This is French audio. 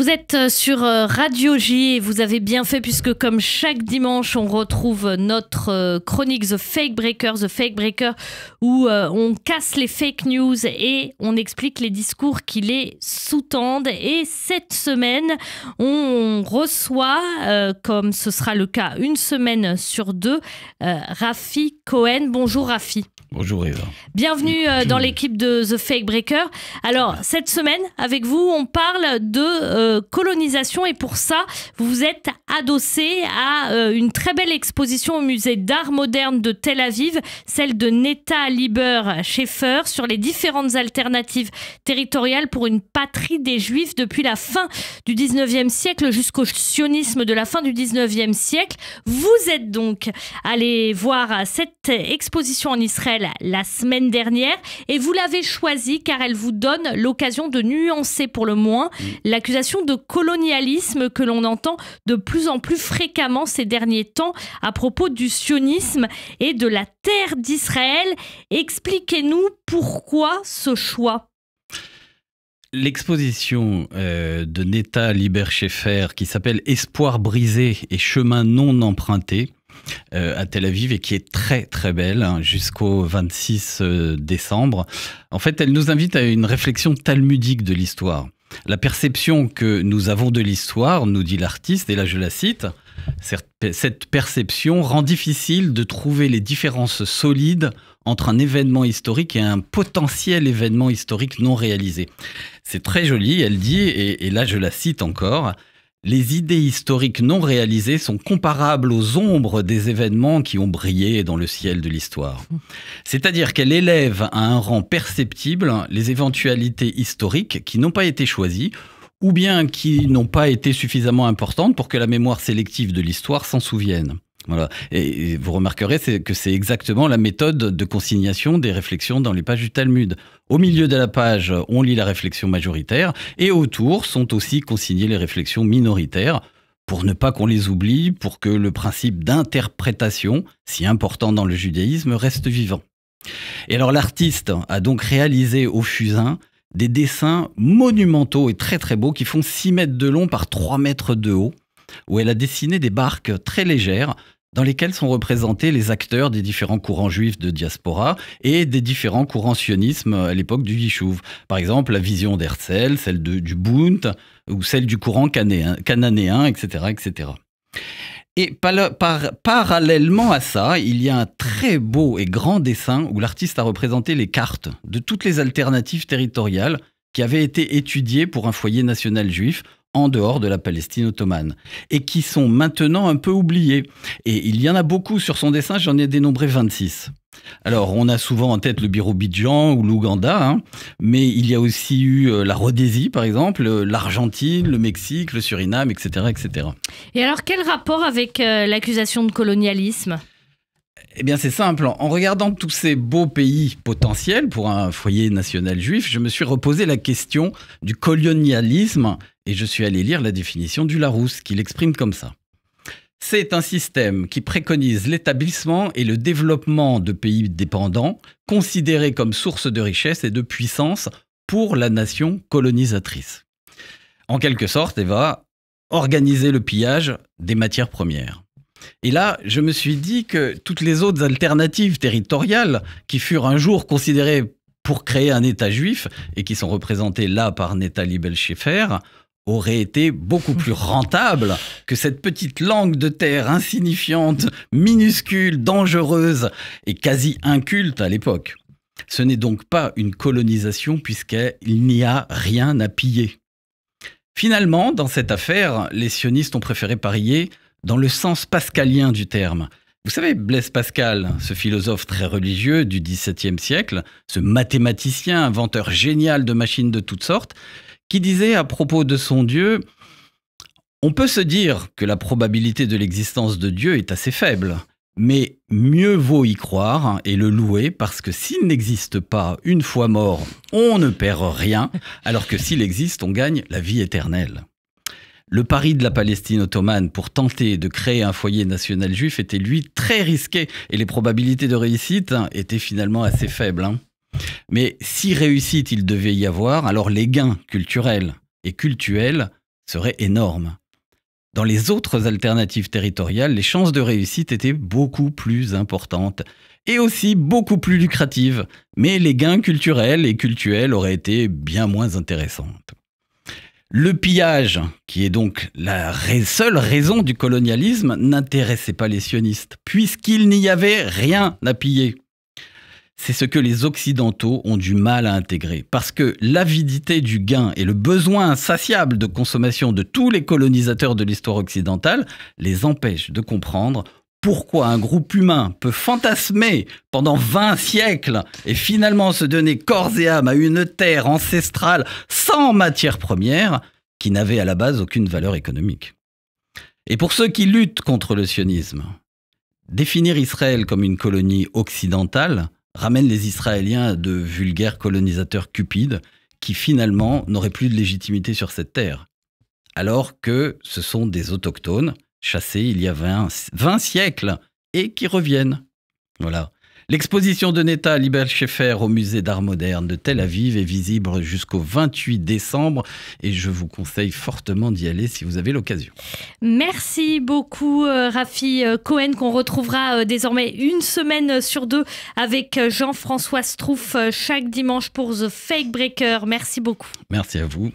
Vous êtes sur Radio J et vous avez bien fait puisque comme chaque dimanche on retrouve notre chronique The Fake Breaker où on casse les fake news et on explique les discours qui les sous-tendent. Et cette semaine on reçoit, comme ce sera le cas une semaine sur deux, Rafi Cohen. Bonjour Rafi. Bonjour Eva. Bienvenue dans l'équipe de The Fake Breaker. Alors, cette semaine, avec vous, on parle de colonisation et pour ça, vous vous êtes adossé à une très belle exposition au musée d'art moderne de Tel Aviv, celle de Netta Lieber-Schaeffer, sur les différentes alternatives territoriales pour une patrie des Juifs depuis la fin du 19e siècle jusqu'au sionisme de la fin du 19e siècle. Vous êtes donc allé voir cette exposition en Israël la semaine dernière et vous l'avez choisie car elle vous donne l'occasion de nuancer pour le moins l'accusation de colonialisme que l'on entend de plus en plus fréquemment ces derniers temps à propos du sionisme et de la terre d'Israël. Expliquez-nous pourquoi ce choix. L'exposition de Netta Lieber-Schaeffer qui s'appelle « Espoir brisé et chemin non emprunté » à Tel Aviv et qui est très très belle jusqu'au 26 décembre. En fait, elle nous invite à une réflexion talmudique de l'histoire. La perception que nous avons de l'histoire, nous dit l'artiste, et là je la cite, cette perception rend difficile de trouver les différences solides entre un événement historique et un potentiel événement historique non réalisé. C'est très joli, elle dit, et là je la cite encore, « Les idées historiques non réalisées sont comparables aux ombres des événements qui ont brillé dans le ciel de l'histoire. » C'est-à-dire qu'elle élève à un rang perceptible les éventualités historiques qui n'ont pas été choisies ou bien qui n'ont pas été suffisamment importantes pour que la mémoire sélective de l'histoire s'en souvienne. Voilà. Et vous remarquerez que c'est exactement la méthode de consignation des réflexions dans les pages du Talmud. Au milieu de la page, on lit la réflexion majoritaire et autour sont aussi consignées les réflexions minoritaires pour ne pas qu'on les oublie, pour que le principe d'interprétation, si important dans le judaïsme, reste vivant. Et alors l'artiste a donc réalisé au fusain des dessins monumentaux et très très beaux qui font 6 mètres de long par 3 mètres de haut, où elle a dessiné des barques très légères dans lesquelles sont représentés les acteurs des différents courants juifs de diaspora et des différents courants sionisme à l'époque du Yishuv. Par exemple, la vision d'Herzl, celle du Bund ou celle du courant cananéen, etc., etc. Et parallèlement à ça, il y a un très beau et grand dessin où l'artiste a représenté les cartes de toutes les alternatives territoriales qui avaient été étudiées pour un foyer national juif en dehors de la Palestine ottomane, et qui sont maintenant un peu oubliés. Et il y en a beaucoup sur son dessin, j'en ai dénombré 26. Alors, on a souvent en tête le Birobidjan ou l'Ouganda, mais il y a aussi eu la Rhodésie, par exemple, l'Argentine, le Mexique, le Suriname, etc., etc. Et alors, quel rapport avec l'accusation de colonialisme ? Eh bien, c'est simple. En regardant tous ces beaux pays potentiels pour un foyer national juif, je me suis reposé la question du colonialisme et je suis allé lire la définition du Larousse qui l'exprime comme ça. C'est un système qui préconise l'établissement et le développement de pays dépendants, considérés comme source de richesse et de puissance pour la nation colonisatrice. En quelque sorte, elle va organiser le pillage des matières premières. Et là, je me suis dit que toutes les autres alternatives territoriales qui furent un jour considérées pour créer un État juif et qui sont représentées là par Netta Lieber-Schaeffer auraient été beaucoup plus rentables que cette petite langue de terre insignifiante, minuscule, dangereuse et quasi inculte à l'époque. Ce n'est donc pas une colonisation puisqu'il n'y a rien à piller. Finalement, dans cette affaire, les sionistes ont préféré parier dans le sens pascalien du terme. Vous savez, Blaise Pascal, ce philosophe très religieux du XVIIe siècle, ce mathématicien, inventeur génial de machines de toutes sortes, qui disait à propos de son Dieu, « On peut se dire que la probabilité de l'existence de Dieu est assez faible, mais mieux vaut y croire et le louer parce que s'il n'existe pas une fois mort, on ne perd rien, alors que s'il existe, on gagne la vie éternelle. » Le pari de la Palestine ottomane pour tenter de créer un foyer national juif était lui très risqué et les probabilités de réussite étaient finalement assez faibles. Mais si réussite il devait y avoir, alors les gains culturels et cultuels serait énorme. Dans les autres alternatives territoriales, les chances de réussite étaient beaucoup plus importantes et aussi beaucoup plus lucratives, mais les gains culturels et cultuels auraient été bien moins intéressants. Le pillage, qui est donc la seule raison du colonialisme, n'intéressait pas les sionistes, puisqu'il n'y avait rien à piller. C'est ce que les Occidentaux ont du mal à intégrer, parce que l'avidité du gain et le besoin insatiable de consommation de tous les colonisateurs de l'histoire occidentale les empêchent de comprendre pourquoi un groupe humain peut fantasmer pendant 20 siècles et finalement se donner corps et âme à une terre ancestrale sans matière première qui n'avait à la base aucune valeur économique. Et pour ceux qui luttent contre le sionisme, définir Israël comme une colonie occidentale ramène les Israéliens à de vulgaires colonisateurs cupides qui finalement n'auraient plus de légitimité sur cette terre, alors que ce sont des autochtones chassés il y a 20 siècles et qui reviennent. Voilà. L'exposition de Netta Lieber-Schaeffer au musée d'art moderne de Tel Aviv est visible jusqu'au 28 décembre et je vous conseille fortement d'y aller si vous avez l'occasion. Merci beaucoup Rafi Cohen, qu'on retrouvera désormais une semaine sur 2 avec Jean-François Strouf chaque dimanche pour The Fake Breaker. Merci beaucoup. Merci à vous.